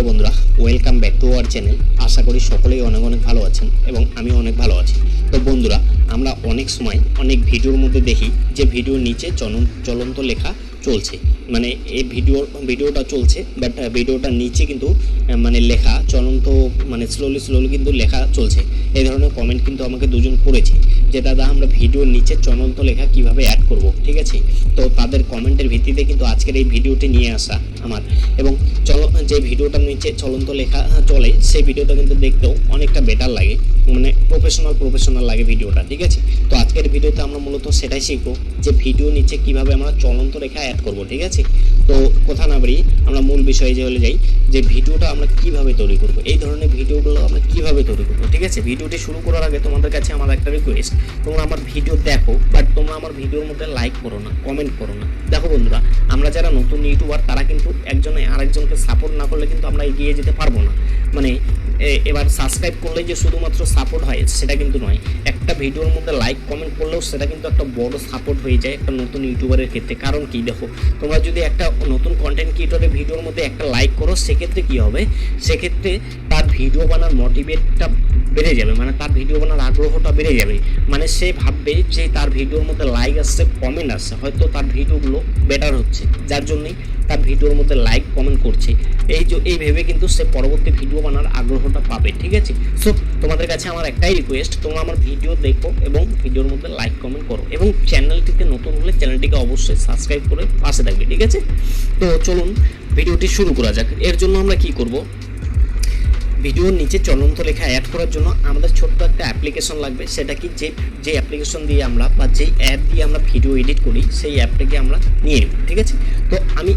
Hello বন্ধুরা, welcome back to our channel. আশা করি সকলেই অনেক অনেক ভালো আছেন এবং আমি অনেক ভালো আছি। তো বন্ধুরা, আমরা অনেক সময় অনেক ভিডিওর মধ্যে দেখি যে ভিডিওর নিচে চলন্ত লেখা চলছে, মানে এই ভিডিওটা চলছে, বাট ভিডিওটার নিচে কিন্তু মানে লেখা চলন্ত, মানে স্লোলি কিন্তু লেখা চলছে। এই ধরনের কমেন্ট কিন্তু আমাকে দুজন করেছে যে দাদা আমরা ভিডিওর নিচে চলন্ত লেখা কিভাবে অ্যাড করব, ঠিক আছে। তো তাদের কমেন্টের ভিত্তিতে কিন্তু আজকের এই ভিডিওটি নিয়ে আসা আমার, এবং যে ভিডিওটার নিচে চলন্ত লেখা চলে সেই ভিডিওটা কিন্তু দেখতেও অনেকটা বেটার লাগে, মানে প্রফেশনাল লাগে ভিডিওটা, ঠিক আছে। তো আজকের ভিডিওতে আমরা মূলত সেটাই শিখবো যে ভিডিও নিচে কিভাবে আমরা চলন্ত লেখা অ্যাড করব, ঠিক আছে। তো কথা না বাড়িয়ে আমরা মূল বিষয়ে চলে যাই যে ভিডিওটা আমরা কিভাবে তৈরি করব, এই ধরনের ভিডিওগুলো আমরা কিভাবে তৈরি করব, ঠিক আছে। ভিডিওটি শুরু করার আগে তোমাদের কাছে আমার একটা রিকোয়েস্ট, তোমরা আমার ভিডিও দেখো বাট তোমরা আমার ভিডিওর মধ্যে লাইক করো না, কমেন্ট করো না। দেখো বন্ধুরা, আমরা যারা নতুন ইউটিউবার তারা কিন্তু একজনে আরেকজনকে সাপোর্ট না করলে কিন্তু আমরা এগিয়ে যেতে পারবো না। মানে এবার সাবস্ক্রাইব করলে যে শুধুমাত্র সাপোর্ট হয় সেটা কিন্তু নয়, একটা ভিডিওর মধ্যে লাইক কমেন্ট করলেও সেটা কিন্তু একটা বড় সাপোর্ট হয়ে যায় একটা নতুন ইউটিউবারের ক্ষেত্রে। কারণ কি, দেখো তোমরা যদি একটা নতুন কন্টেন্ট ক্রিয়েটরের ভিডিওর মধ্যে একটা লাইক করো, সেক্ষেত্রে কি হবে, সেক্ষেত্রে তার ভিডিও বানার মোটিভেটটা বেড়ে যাবে, মানে তার ভিডিও বানার আগ্রহটা বেড়ে যাবে। মানে সে ভাববে যে তার ভিডিওর মধ্যে লাইক আসছে, কমেন্ট আসছে, হয়তো তার ভিডিওগুলো বেটার হচ্ছে, যার জন্যই তার ভিডিওর মধ্যে লাইক কমেন্ট করছে। এই ভেবে কিন্তু সে পরবর্তী ভিডিও বানার আগ্রহটা পাবে, ঠিক আছে। সো তোমাদের কাছে আমার একটাই রিকোয়েস্ট, তোমরা আমার ভিডিও দেখো এবং ভিডিওর মধ্যে লাইক কমেন্ট করো, এবং চ্যানেলটিতে নতুন হলে চ্যানেলটিকে অবশ্যই সাবস্ক্রাইব করে পাশে থাকবে, ঠিক আছে। তো চলুন ভিডিওটি শুরু করা যাক। এর জন্য আমরা কি করব, ভিডিওর নিচে চলন্ত লেখা অ্যাড করার জন্য আমাদের ছোট্ট একটা অ্যাপ্লিকেশন লাগবে। সেটা কি, যে অ্যাপ্লিকেশন দিয়ে আমরা বা যেই অ্যাপ দিয়ে আমরা ভিডিও এডিট করি সেই অ্যাপটাকে আমরা নিয়ে নেব, ঠিক আছে। তো আমি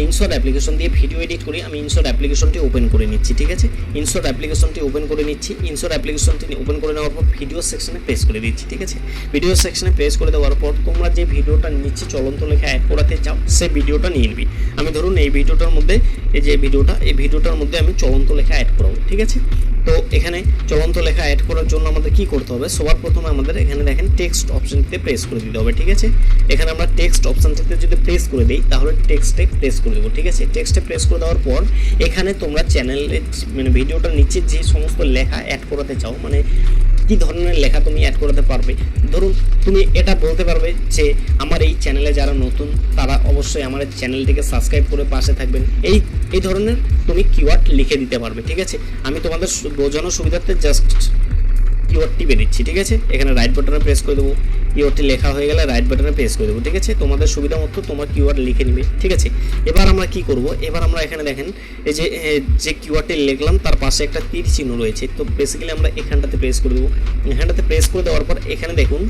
ইনশর্ট অ্যাপ্লিকেশন দিয়ে ভিডিও এডিট করি, আমি ইনশর্ট অ্যাপ্লিকেশনটি ওপেন করে নিচ্ছি, ঠিক আছে। ইনশর্ট অ্যাপ্লিকেশনটি ওপেন করে নিচ্ছি। ইনশর্ট অ্যাপ্লিকেশনটি ওপেন করে নেওয়ার পর ভিডিও সেকশনে প্রেস করে দিচ্ছি, ঠিক আছে। ভিডিও সেকশনে প্রেস করে দেওয়ার পর তোমরা যে ভিডিওটার নিচে চলন্ত লেখা অ্যাড করাতে চাও সেই ভিডিওটা নিয়ে নিবি। আমি ধরুন এই ভিডিওটার মধ্যে এই ভিডিওটার মধ্যে আমি চলন্ত লেখা অ্যাড করব, ঠিক আছে। তো এখানে চলন্ত লেখা অ্যাড করার জন্য আমাদের কি করতে হবে, সবার প্রথমে আমাদের এখানে দেখেন টেক্সট অপশনটিতে প্রেস করে দিতে হবে, ঠিক আছে। এখানে আমরা টেক্সট অপশনটিতে যদি প্রেস করে দিই তাহলে টেক্সটে প্রেস করে দেবো, ঠিক আছে। টেক্সটে প্রেস করে দেওয়ার পর এখানে তোমরা চ্যানেলে মানে ভিডিওটার নিচে যে সমস্ত লেখা অ্যাড করাতে চাও, মানে কি ধরনের লেখা তুমি অ্যাড করাতে পারবে, ধরুন তুমি এটা বলতে পারবে যে আমার এই চ্যানেলে যারা নতুন তারা অবশ্যই আমার চ্যানেলটিকে সাবস্ক্রাইব করে পাশে থাকবেন, এই ধরনের তুমি কিওয়ার্ড লিখে দিতে পারবে, ঠিক আছে। আমি তোমাদের বোঝানোর সুবিধার্থে জাস্ট কিওয়ার্ড টিপে দিচ্ছি, ঠিক আছে। এখানে রাইট বাটনে প্রেস করে দেবো, কিওয়ার্ডটি লেখা হয়ে গেলে রাইট বাটনে প্রেস করে দেবো, ঠিক আছে। তোমাদের সুবিধা মতো তোমার কিওয়ার্ড লিখে নিবে, ঠিক আছে। এবার আমরা কি করব, এবার আমরা এখানে দেখেন এই যে কিওয়ার্ডটি লিখলাম তার পাশে একটা তীর চিহ্ন রয়েছে, তো বেসিক্যালি আমরা এখানটাতে প্রেস করে দেবো। এখানটাতে প্রেস করে দেওয়ার পর এখানে দেখুন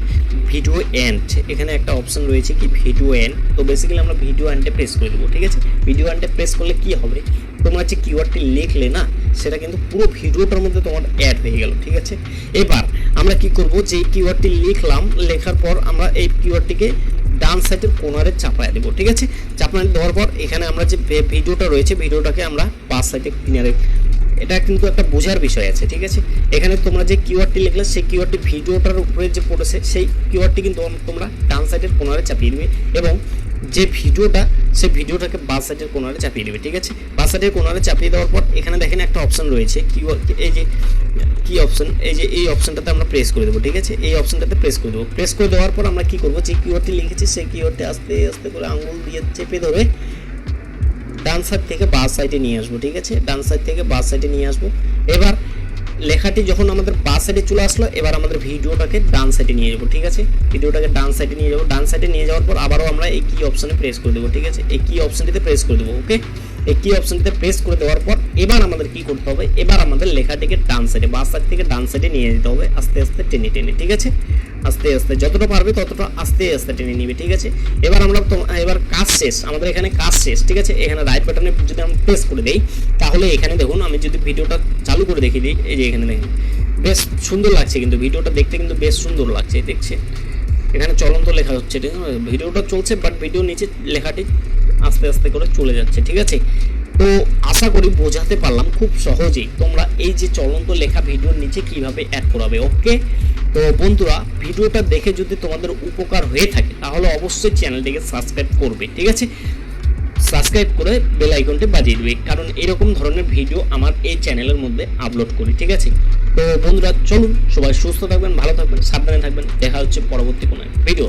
ভিডিও এন্ড, এখানে একটা অপশন রয়েছে কি ভিডিও এন্ড, তো বেসিক্যালি আমরা ভিডিও এন্ডে প্রেস করে দেবো, ঠিক আছে। ভিডিও এন্ডে প্রেস করলে কি হবে, তোমরা যে কিওয়ার্ডটি লিখলে না সেটা কিন্তু পুরো ভিডিওটার মধ্যে তোমার অ্যাড হয়ে গেল, ঠিক আছে। এবার আমরা কি করব, যে কিওয়ার্ডটি লিখলাম, লেখার পর আমরা এই কিওয়ার্ডটিকে ডান সাইডের কোণারে চাপায় দেবো, ঠিক আছে। চাপায় দেওয়ার পর এখানে আমরা যে ভিডিওটা রয়েছে ভিডিওটাকে আমরা বাঁ সাইডে কিনারে, এটা কিন্তু একটা বোঝার বিষয় আছে, ঠিক আছে। এখানে তোমরা যে কিওয়ার্ডটি লিখলে সেই কিওয়ার্ডটি ভিডিওটার উপরে যে পড়েছে সেই কিওয়ার্ডটি কিন্তু তোমরা ডান সাইডের কোণারে চাপিয়ে দেবে, এবং যে ভিডিওটা সেই ভিডিওটাকে বাঁ সাইডের কোণারে চাপিয়ে দেবে, ঠিক আছে। বাঁ সাইডের কোণারে চাপিয়ে দেওয়ার পর এখানে দেখেন একটা অপশন রয়েছে এই যে কি অপশন, এই অপশনটাতে আমরা প্রেস করে দেবো, ঠিক আছে। এই অপশনটাতে প্রেস করে দেবো। প্রেস করে দেওয়ার পর আমরা কি করব, যে কিওয়ার্ডটি লিখেছি সেই কিওয়ার্ডটি আস্তে আস্তে করে আঙুল দিয়ে চেপে ধরে ডান সাইড থেকে বাঁ সাইডে নিয়ে আসবো, ঠিক আছে। ডান সাইড থেকে বাঁ সাইডে নিয়ে আসবো। এবার লেখাটি যখন আমাদের বাঁ সাইডে চলে আসলো, এবার আমাদের ভিডিওটাকে ডান সাইডে নিয়ে যাবো, ঠিক আছে। ভিডিওটাকে ডান সাইডে নিয়ে যাবো। ডান সাইডে নিয়ে যাওয়ার পর আবারও আমরা এই কি অপশনে প্রেস করে দেবো, ঠিক আছে। এই কি অপশনটিতে প্রেস করে দেবো, ওকে। এই কি অপশনটিতে প্রেস করে দেওয়ার পর এবার আমাদের কি করতে হবে, এবার আমাদের লেখাটিকে ডান সাইডে, বাঁ সাইড থেকে ডান সাইডে নিয়ে যেতে হবে আস্তে আস্তে টেনে টেনে, ঠিক আছে। আস্তে আস্তে যতটা পারবে ততটা আস্তে আস্তে টেনে নিবে, ঠিক আছে। এবার কাজ শেষ, আমাদের এখানে কাজ শেষ, ঠিক আছে। এখানে রাইট বাটনে যদি আমরা প্রেস করে দেই তাহলে এখানে দেখুন, আমি যদি ভিডিওটা চালু করে দেখিয়ে দিই, এই যে এখানে দেখেন বেশ সুন্দর লাগছে, কিন্তু ভিডিওটা দেখতে কিন্তু বেশ সুন্দর লাগছে, দেখছে এখানে চলন্ত লেখা হচ্ছে, ঠিক আছে। ভিডিওটা চলছে বাট ভিডিওর নিচে লেখাটি আস্তে আস্তে করে চলে যাচ্ছে, ঠিক আছে। তো আশা করি বোঝাতে পারলাম খুব সহজেই তোমরা এই যে চলন্ত লেখা ভিডিওর নিচে কিভাবে অ্যাড করাবে, ওকে। তো বন্ধুরা, ভিডিওটা দেখে যদি তোমাদের উপকার হয়ে থাকে তাহলে অবশ্যই চ্যানেলটিকে সাবস্ক্রাইব করবে, ঠিক আছে। সাবস্ক্রাইব করে বেল আইকনটি বাজিয়ে দিবে, কারণ এরকম ধরনের ভিডিও আমার এই চ্যানেলের মধ্যে আপলোড করি। ঠিক আছে, তো বন্ধুরা চলুন, সবাই সুস্থ থাকবেন, ভালো থাকবেন, সাবধানে থাকবেন। দেখা হচ্ছে পরবর্তী কোনো ভিডিও।